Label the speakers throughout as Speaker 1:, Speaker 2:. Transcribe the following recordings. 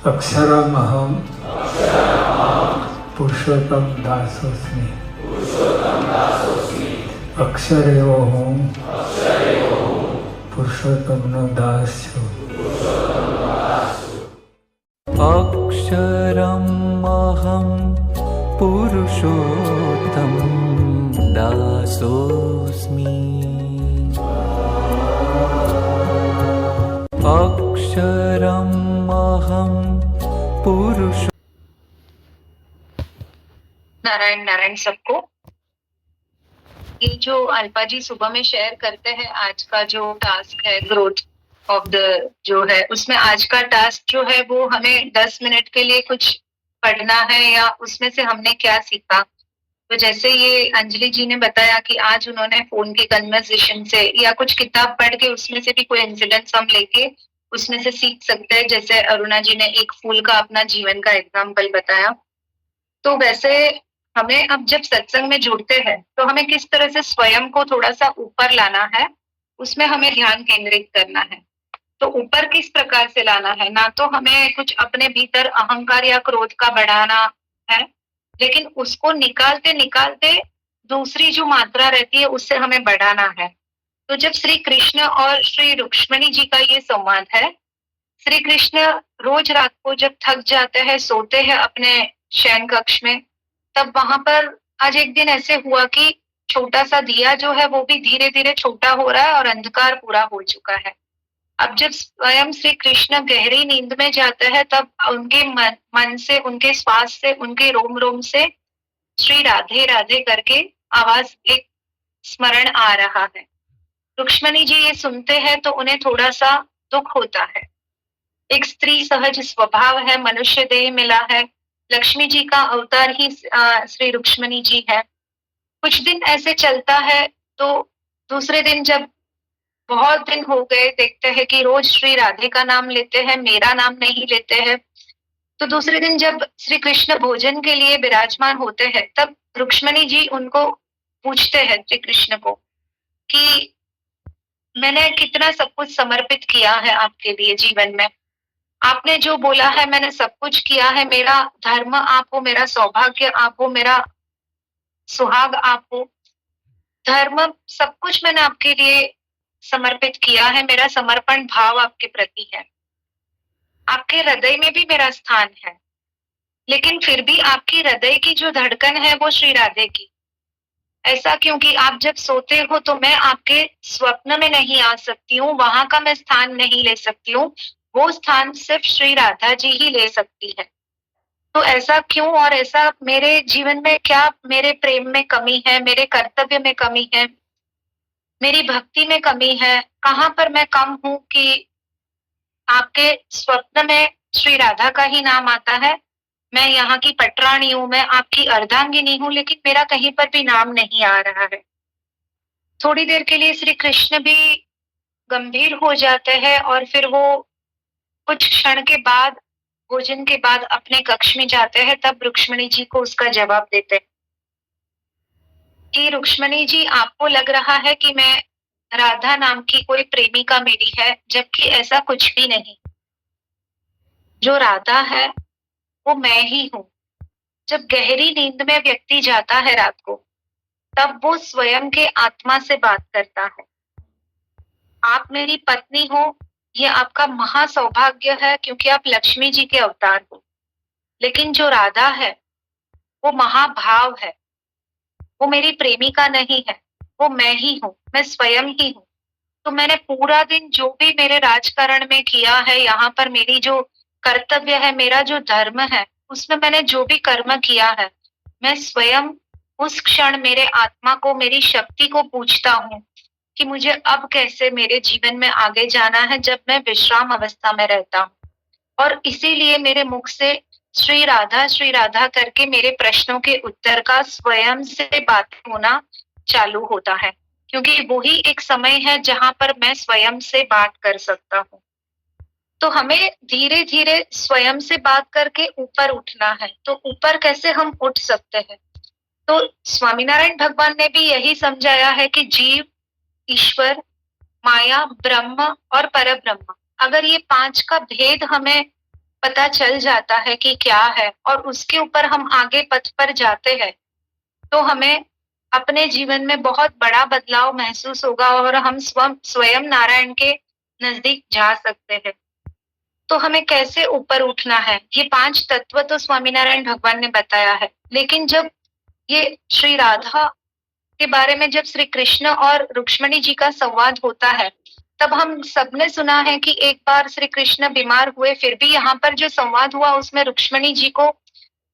Speaker 1: अक्षरमहं पुरुषोत्तम दासोस्मि। अक्षर एवो हूँ, पुरुषोत्तम नो दास छूं।
Speaker 2: अक्षरम् अहं पुरुषोत्तम दासोऽस्मि। अक्षरम् अहं पुरुष।
Speaker 3: नारायण नारायण सबको। ये जो अल्पा जी सुबह में शेयर करते हैं आज का जो टास्क है ग्रोथ ऑफ द जो है, उसमें आज का टास्क जो है वो हमें 10 मिनट के लिए कुछ पढ़ना है या उसमें से हमने क्या सीखा। तो जैसे ये अंजलि जी ने बताया कि आज उन्होंने फोन की कन्वर्सेशन से या कुछ किताब पढ़ के उसमें से भी कोई इंसिडेंट्स हम लेके उसमें से सीख सकते हैं। जैसे अरुणा जी ने एक फूल का अपना जीवन का एग्जाम्पल बताया। तो वैसे हमें अब जब सत्संग में जुड़ते हैं तो हमें किस तरह से स्वयं को थोड़ा सा ऊपर लाना है, उसमें हमें ध्यान केंद्रित करना है। तो ऊपर किस प्रकार से लाना है, ना तो हमें कुछ अपने भीतर अहंकार या क्रोध का बढ़ाना है, लेकिन उसको निकालते निकालते दूसरी जो मात्रा रहती है उससे हमें बढ़ाना है। तो जब श्री कृष्ण और श्री रुक्ष्मणी जी का ये संवाद है, श्री कृष्ण रोज रात को जब थक जाते हैं, सोते हैं अपने शयन कक्ष में, तब वहां पर आज एक दिन ऐसे हुआ कि छोटा सा दिया जो है वो भी धीरे धीरे छोटा हो रहा है और अंधकार पूरा हो चुका है। अब जब स्वयं श्री कृष्ण गहरी नींद में जाते हैं तब उनके मन से, उनके श्वास से, उनके रोम रोम से श्री राधे राधे करके आवाज एक स्मरण आ रहा है। रुक्ष्मणी जी ये सुनते हैं तो उन्हें थोड़ा सा दुख होता है। एक स्त्री सहज स्वभाव है, मनुष्य देह मिला है, लक्ष्मी जी का अवतार ही श्री रुक्ष्मणी जी है। कुछ दिन ऐसे चलता है तो दूसरे दिन जब बहुत दिन हो गए, देखते हैं कि रोज श्री राधे का नाम लेते हैं, मेरा नाम नहीं लेते हैं। तो दूसरे दिन जब श्री कृष्ण भोजन के लिए विराजमान होते हैं तब रुक्ष्मणी जी उनको पूछते हैं श्री कृष्ण को कि मैंने कितना सब कुछ समर्पित किया है आपके लिए जीवन में, आपने जो बोला है मैंने सब कुछ किया है, मेरा धर्म आप हो, मेरा सौभाग्य आप हो, मेरा सुहाग आप हो, धर्म सब कुछ मैंने आपके लिए समर्पित किया है, मेरा समर्पण भाव आपके प्रति है, आपके हृदय में भी मेरा स्थान है, लेकिन फिर भी आपकी हृदय की जो धड़कन है वो श्री राधे की। ऐसा क्योंकि आप जब सोते हो तो मैं आपके स्वप्न में नहीं आ सकती हूँ, वहां का मैं स्थान नहीं ले सकती हूँ, वो स्थान सिर्फ श्री राधा जी ही ले सकती है। तो ऐसा क्यों, और ऐसा मेरे जीवन में क्या, मेरे प्रेम में कमी है, मेरे कर्तव्य में कमी है, मेरी भक्ति में कमी है, कहाँ पर मैं कम हूं कि आपके स्वप्न में श्री राधा का ही नाम आता है। मैं यहाँ की पटरानी हूँ, मैं आपकी अर्धांगिनी हूँ, लेकिन मेरा कहीं पर भी नाम नहीं आ रहा है। थोड़ी देर के लिए श्री कृष्ण भी गंभीर हो जाते हैं और फिर वो कुछ क्षण के बाद, भोजन के बाद अपने कक्ष में जाते हैं। तब रुक्ष्मणी जी को उसका जवाब देते हैं कि रुक्ष्मणी जी, आपको लग रहा है कि मैं राधा नाम की कोई प्रेमिका मेरी है, जबकि ऐसा कुछ भी नहीं। जो राधा है वो मैं ही हूँ। जब गहरी नींद में व्यक्ति जाता है रात को, तब वो स्वयं के आत्मा से बात करता है। आप मेरी पत्नी हो, ये आपका महा सौभाग्य है क्योंकि आप लक्ष्मी जी के अवतार हो। लेकिन जो राधा है वो महाभाव है, वो मेरी प्रेमिका नहीं है, वो मैं ही हूँ, मैं स्वयं ही हूँ। तो मैंने पूरा दिन जो भी मेरे राजकारण में किया है, यहाँ पर मेरी जो कर्तव्य है, मेरा जो धर्म है, उसमें मैंने जो भी कर्म किया है, मैं स्वयं उस क्षण मेरे आत्मा को, मेरी शक्ति को पूछता हूँ कि मुझे अब कैसे मेरे जीवन में आगे जाना है जब मैं विश्राम अवस्था में रहता हूँ। और इसीलिए मेरे मुख से श्री राधा करके मेरे प्रश्नों के उत्तर का स्वयं से बात होना चालू होता है, क्योंकि वही एक समय है जहां पर मैं स्वयं से बात कर सकता हूँ। तो हमें धीरे धीरे स्वयं से बात करके ऊपर उठना है। तो ऊपर कैसे हम उठ सकते हैं? तो स्वामीनारायण भगवान ने भी यही समझाया है कि जीव, ईश्वर, माया, ब्रह्म और परब्रह्म, अगर ये 5 का भेद हमें पता चल जाता है कि क्या है और उसके ऊपर हम आगे पथ पर जाते हैं, तो हमें अपने जीवन में बहुत बड़ा बदलाव महसूस होगा और हम स्वयं नारायण के नजदीक जा सकते हैं। तो हमें कैसे ऊपर उठना है, ये 5 तत्व तो स्वामीनारायण भगवान ने बताया है। लेकिन जब ये श्री राधा के बारे में जब श्री कृष्ण और रुक्ष्मणी जी का संवाद होता है, तब हम सबने सुना है कि एक बार श्री कृष्ण बीमार हुए, फिर भी यहाँ पर जो संवाद हुआ उसमें रुक्ष्मणी जी को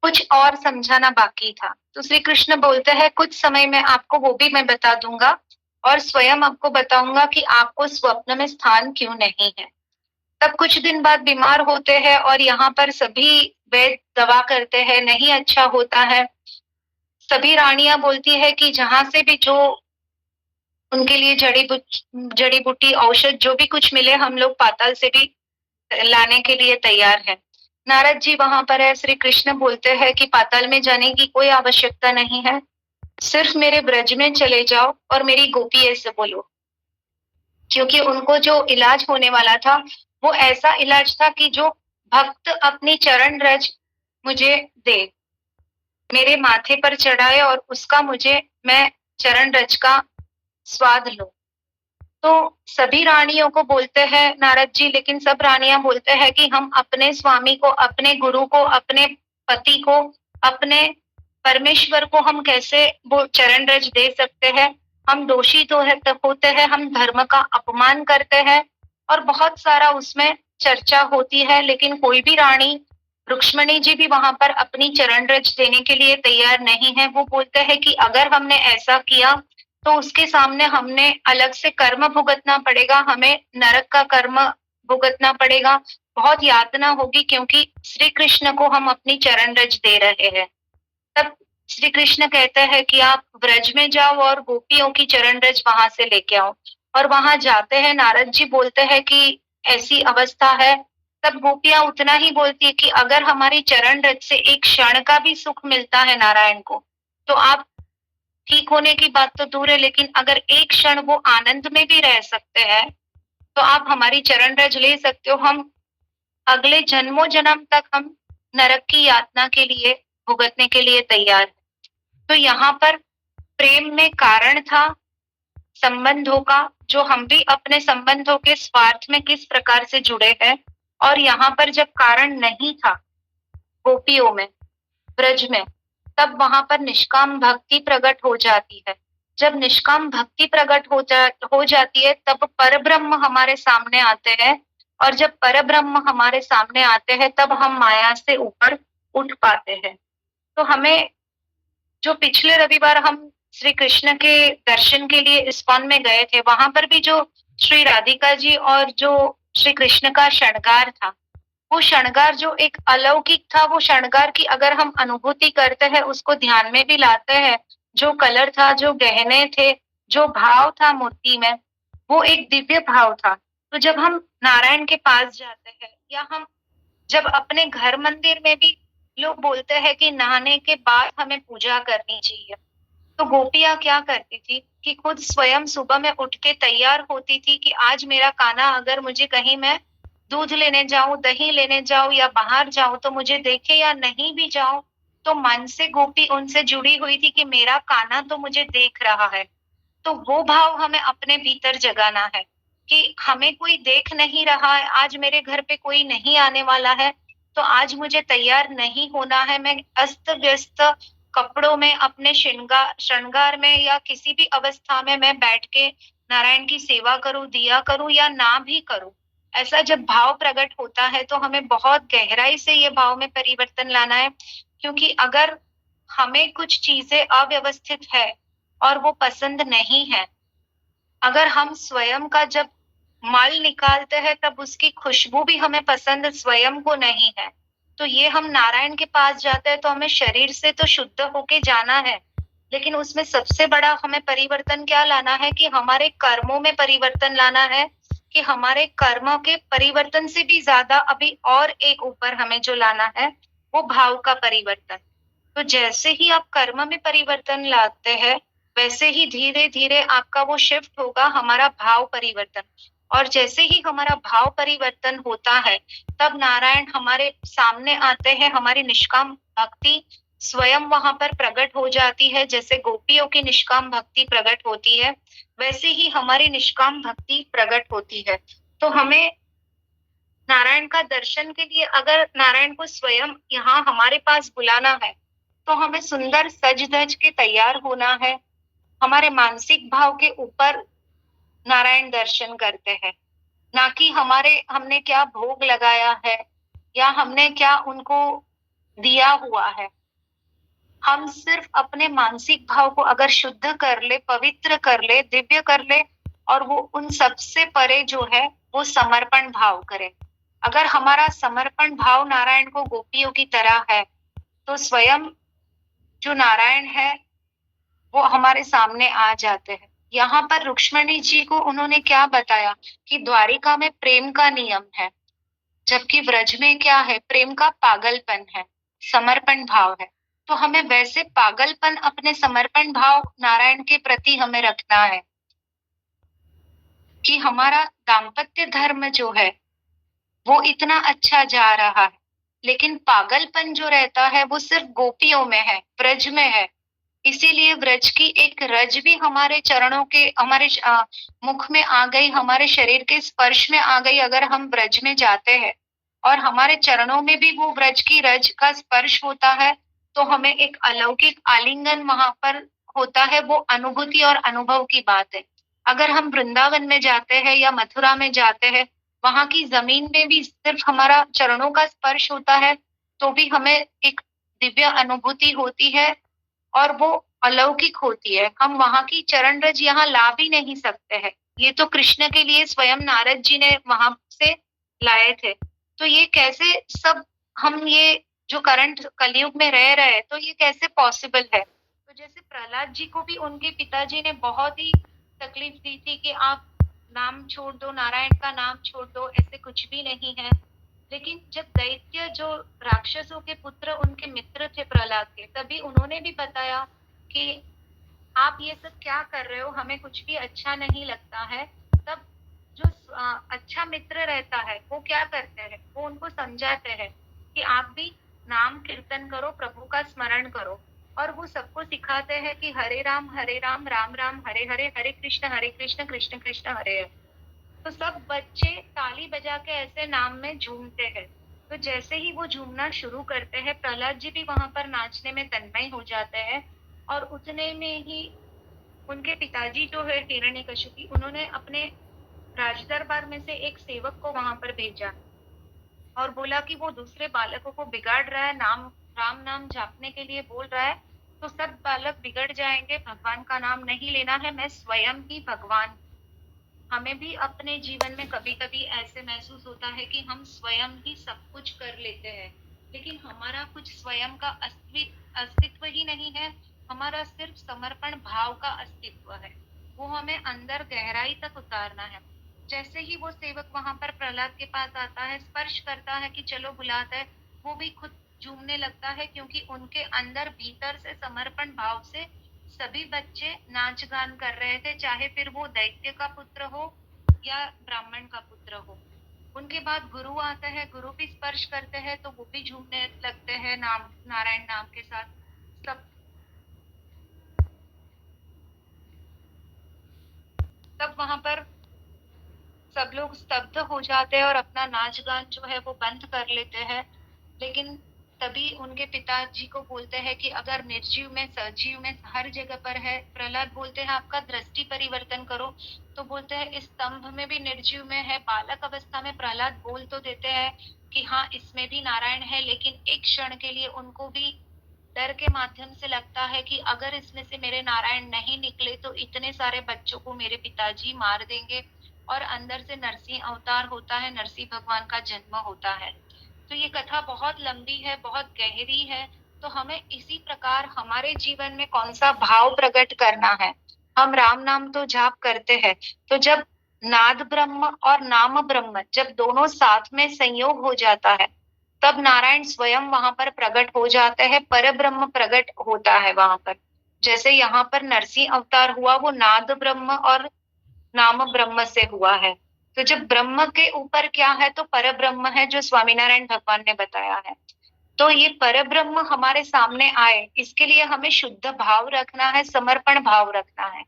Speaker 3: कुछ और समझाना बाकी था। तो श्री कृष्ण बोलते हैं कुछ समय में आपको वो भी मैं बता दूंगा और स्वयं आपको बताऊंगा कि आपको स्वप्न में स्थान क्यों नहीं है। तब कुछ दिन बाद बीमार होते हैं और यहाँ पर सभी वैद्य दवा करते हैं, नहीं अच्छा होता है। सभी रानियां बोलती है कि जहां से भी जो उनके लिए जड़ी बूटी औषध जो भी कुछ मिले, हम लोग पाताल से भी लाने के लिए तैयार है। नारद जी वहां पर है। श्री कृष्ण बोलते हैं कि पाताल में जाने की कोई आवश्यकता नहीं है, सिर्फ मेरे ब्रज में चले जाओ और मेरी गोपी से बोलो, क्योंकि उनको जो इलाज होने वाला था वो ऐसा इलाज था कि जो भक्त अपनी चरण रज मुझे दे, मेरे माथे पर चढ़ाए और उसका मैं चरण रज का स्वाद लो। तो सभी रानियों को बोलते हैं नारद जी, लेकिन सब रानियां बोलते हैं कि हम अपने स्वामी को, अपने गुरु को, अपने पति को, अपने परमेश्वर को हम कैसे वो चरण रज दे सकते हैं। हम दोषी तो होते हैं, हम धर्म का अपमान करते हैं और बहुत सारा उसमें चर्चा होती है। लेकिन कोई भी रानी, रुक्ष्मणी जी भी वहां पर अपनी चरण रज देने के लिए तैयार नहीं है। वो बोलते हैं कि अगर हमने ऐसा किया तो उसके सामने हमने अलग से कर्म भुगतना पड़ेगा, हमें नरक का कर्म भुगतना पड़ेगा, बहुत यातना होगी, क्योंकि श्री कृष्ण को हम अपनी चरण रज दे रहे हैं। तब श्री कृष्ण कहते हैं कि आप ब्रज में जाओ और गोपियों की चरण रज वहां से लेके आओ। और वहां जाते हैं, नारद जी बोलते हैं कि ऐसी अवस्था है। तब गोपियां उतना ही बोलती है कि अगर हमारी चरण रज से एक क्षण का भी सुख मिलता है नारायण को, तो आप ठीक होने की बात तो दूर है, लेकिन अगर एक क्षण वो आनंद में भी रह सकते हैं तो आप हमारी चरण रज ले सकते हो। हम अगले जन्मों जन्म तक हम नरक की यातना के लिए भुगतने के लिए तैयार हैं। तो यहाँ पर प्रेम में कारण था संबंधों का, जो हम भी अपने संबंधों के स्वार्थ में किस प्रकार से जुड़े हैं। और यहाँ पर जब कारण नहीं था गोपियों में, ब्रज में, तब वहां पर निष्काम भक्ति प्रकट हो जाती है। जब निष्काम भक्ति प्रकट हो जाती है, तब परब्रह्म हमारे सामने आते हैं। और जब परब्रह्म हमारे सामने आते हैं, तब हम माया से ऊपर उठ पाते हैं। तो हमें, जो पिछले रविवार हम श्री कृष्ण के दर्शन के लिए इस्कॉन में गए थे, वहां पर भी जो श्री राधिका जी और जो श्री कृष्ण का श्रृंगार था, वो श्रृंगार जो एक अलौकिक था, वो श्रृंगार की अगर हम अनुभूति करते हैं, उसको ध्यान में भी लाते हैं, जो कलर था, जो गहने थे, जो भाव था मूर्ति में, वो एक दिव्य भाव था। तो जब हम नारायण के पास जाते हैं, या हम जब अपने घर मंदिर में भी लोग बोलते हैं कि नहाने के बाद हमें पूजा करनी चाहिए, तो गोपियां क्या करती थी कि खुद स्वयं सुबह में उठ के तैयार होती थी कि आज मेरा कान्हा अगर मुझे कहीं मैं दूध लेने जाऊं, दही लेने जाऊं या बाहर जाऊं तो मुझे देखे, या नहीं भी जाऊं तो मन से गोपी उनसे जुड़ी हुई थी कि मेरा कान्हा तो मुझे देख रहा है। तो वो भाव हमें अपने भीतर जगाना है कि हमें कोई देख नहीं रहा है, आज मेरे घर पे कोई नहीं आने वाला है, तो आज मुझे तैयार नहीं होना है। मैं अस्त व्यस्त कपड़ों में, अपने श्रृंगार में या किसी भी अवस्था में मैं बैठ के नारायण की सेवा करूं, दिया करूं या ना भी करूं, ऐसा जब भाव प्रकट होता है तो हमें बहुत गहराई से ये भाव में परिवर्तन लाना है। क्योंकि अगर हमें कुछ चीजें अव्यवस्थित है और वो पसंद नहीं है, अगर हम स्वयं का जब मल निकालते हैं, तब उसकी खुशबू भी हमें पसंद स्वयं को नहीं है। तो ये हम नारायण के पास जाते हैं तो हमें शरीर से तो शुद्ध होके जाना है, लेकिन उसमें सबसे बड़ा हमें परिवर्तन क्या लाना है कि हमारे कर्मों में परिवर्तन लाना है, कि हमारे कर्मों के परिवर्तन से भी ज्यादा अभी और एक ऊपर हमें जो लाना है, वो भाव का परिवर्तन। तो जैसे ही आप कर्म में परिवर्तन लाते हैं, वैसे ही धीरे धीरे आपका वो शिफ्ट होगा, हमारा भाव परिवर्तन। और जैसे ही हमारा भाव परिवर्तन होता है तब नारायण हमारे सामने आते हैं, हमारी निष्काम भक्ति स्वयं वहां पर प्रकट हो जाती है। जैसे गोपियों की निष्काम भक्ति प्रकट होती है वैसे ही हमारी निष्काम भक्ति प्रकट होती है। तो हमें नारायण का दर्शन के लिए अगर नारायण को स्वयं यहाँ हमारे पास बुलाना है तो हमें सुंदर सज धज के तैयार होना है। हमारे मानसिक भाव के ऊपर नारायण दर्शन करते हैं, ना कि हमने क्या भोग लगाया है या हमने क्या उनको दिया हुआ है। हम सिर्फ अपने मानसिक भाव को अगर शुद्ध कर ले, पवित्र कर ले, दिव्य कर ले और वो उन सबसे परे जो है वो समर्पण भाव करे। अगर हमारा समर्पण भाव नारायण को गोपियों की तरह है तो स्वयं जो नारायण है वो हमारे सामने आ जाते हैं। यहाँ पर रुक्मणी जी को उन्होंने क्या बताया कि द्वारिका में प्रेम का नियम है, जबकि व्रज में क्या है, प्रेम का पागलपन है, समर्पण भाव है। तो हमें वैसे पागलपन अपने समर्पण भाव नारायण के प्रति हमें रखना है कि हमारा दाम्पत्य धर्म जो है वो इतना अच्छा जा रहा है, लेकिन पागलपन जो रहता है वो सिर्फ गोपियों में है, ब्रज में है। इसीलिए व्रज की एक रज भी हमारे चरणों के मुख में आ गई, हमारे शरीर के स्पर्श में आ गई। अगर हम व्रज में जाते हैं और हमारे चरणों में भी वो व्रज की रज का स्पर्श होता है तो हमें एक अलौकिक आलिंगन वहां पर होता है। वो अनुभूति और अनुभव की बात है। अगर हम वृंदावन में जाते हैं या मथुरा में जाते हैं, वहां की जमीन में भी सिर्फ हमारा चरणों का स्पर्श होता है तो भी हमें एक दिव्य अनुभूति होती है और वो अलौकिक होती है। हम वहां की चरण रज यहाँ ला भी नहीं सकते हैं। ये तो कृष्ण के लिए स्वयं नारद जी ने वहां से लाए थे। तो ये कैसे सब हम ये जो करंट कलयुग में रह रहे हैं तो ये कैसे पॉसिबल है। तो जैसे प्रहलाद जी को भी उनके पिताजी ने बहुत ही तकलीफ दी थी कि आप नाम छोड़ दो, नारायण का नाम छोड़ दो, ऐसे कुछ भी नहीं है। लेकिन जब दैत्य जो राक्षसों के पुत्र उनके मित्र थे प्रहलाद के, तभी उन्होंने भी बताया कि आप ये सब क्या कर रहे हो, हमें कुछ भी अच्छा नहीं लगता है। तब जो अच्छा मित्र रहता है वो क्या करते हैं, वो उनको समझाते हैं कि आप भी नाम कीर्तन करो, प्रभु का स्मरण करो। और वो सबको सिखाते हैं कि हरे राम राम राम हरे हरे, हरे कृष्ण कृष्ण कृष्ण हरे हरे। तो सब बच्चे ताली बजा के ऐसे नाम में झूमते हैं। तो जैसे ही वो झूमना शुरू करते हैं, प्रहलाद जी भी वहां पर नाचने में तन्मय हो जाते हैं। और उतने में ही उनके पिताजी जो है हिरण्यकशिपु, उन्होंने अपने राजदरबार में से एक सेवक को वहां पर भेजा और बोला कि वो दूसरे बालकों को बिगाड़ रहा है, राम नाम जापने के लिए बोल रहा है, तो सब बालक बिगड़ जाएंगे, भगवान का नाम नहीं लेना है, मैं स्वयं ही भगवान। हमें भी अपने जीवन में कभी कभी ऐसे महसूस होता है कि हम स्वयं ही सब कुछ कर लेते हैं, लेकिन हमारा कुछ स्वयं का अस्तित्व ही नहीं है। हमारा सिर्फ समर्पण भाव का अस्तित्व है, वो हमें अंदर गहराई तक उतारना है। जैसे ही वो सेवक वहां पर प्रहलाद के पास आता है, स्पर्श करता है कि चलो बुलाता है, वो भी खुद झूमने लगता है, क्योंकि उनके अंदर भीतर से समर्पण भाव से सभी बच्चे नाच गान कर रहे थे, चाहे फिर वो दैत्य का पुत्र हो या ब्राह्मण का पुत्र हो। उनके बाद गुरु आते हैं, गुरु भी स्पर्श करते हैं तो वो भी झूमने लगते हैं नारायण नाम के साथ। तब वहां पर सब लोग स्तब्ध हो जाते हैं और अपना नाच गान जो है वो बंद कर लेते हैं। लेकिन तभी उनके पिताजी को बोलते हैं कि अगर निर्जीव में सजीव में हर जगह पर है। प्रहलाद बोलते हैं आपका दृष्टि परिवर्तन करो, तो बोलते हैं इस स्तंभ में भी निर्जीव में है। बालक अवस्था में प्रहलाद बोल तो देते हैं कि हाँ इसमें भी नारायण है, लेकिन एक क्षण के लिए उनको भी डर के माध्यम से लगता है कि अगर इसमें से मेरे नारायण नहीं निकले तो इतने सारे बच्चों को मेरे पिताजी मार देंगे और अंदर से नरसिंह अवतार होता है, नरसिंह भगवान का जन्म होता है। तो ये कथा बहुत लंबी है, बहुत गहरी है। तो हमें इसी प्रकार हमारे जीवन में कौन सा भाव प्रकट करना है। हम राम नाम तो जाप करते हैं, तो जब नाद ब्रह्म और नाम ब्रह्म जब दोनों साथ में संयोग हो जाता है तब नारायण स्वयं वहां पर प्रकट हो जाते हैं, पर ब्रह्म प्रकट होता है वहां पर। जैसे यहाँ पर नरसिंह अवतार हुआ वो नाद ब्रह्म और नाम ब्रह्म से हुआ है। तो जब ब्रह्म के ऊपर क्या है, तो पर ब्रह्म है, जो स्वामीनारायण भगवान ने बताया है। तो ये पर ब्रह्म हमारे सामने आए, इसके लिए हमें शुद्ध भाव रखना है, समर्पण भाव रखना है।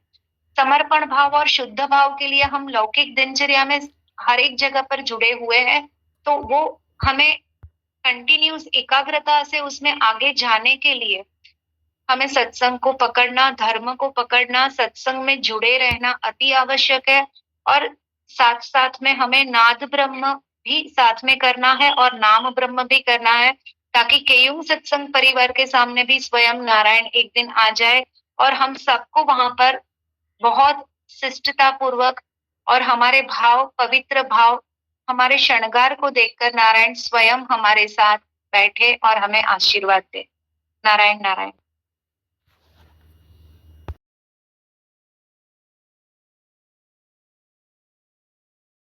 Speaker 3: समर्पण भाव और शुद्ध भाव के लिए हम लौकिक दिनचर्या में हर एक जगह पर जुड़े हुए हैं, तो वो हमें कंटिन्यूस एकाग्रता से उसमें आगे जाने के लिए हमें सत्संग को पकड़ना, धर्म को पकड़ना, सत्संग में जुड़े रहना अति आवश्यक है। और साथ साथ में हमें नाद ब्रह्म भी साथ में करना है और नाम ब्रह्म भी करना है, ताकि केयुंग सत्संग परिवार के सामने भी स्वयं नारायण एक दिन आ जाए और हम सबको वहां पर बहुत शिष्टता पूर्वक और हमारे भाव, पवित्र भाव, हमारे श्रृंगार को देखकर नारायण स्वयं हमारे साथ बैठे और हमें आशीर्वाद दे। नारायण नारायण।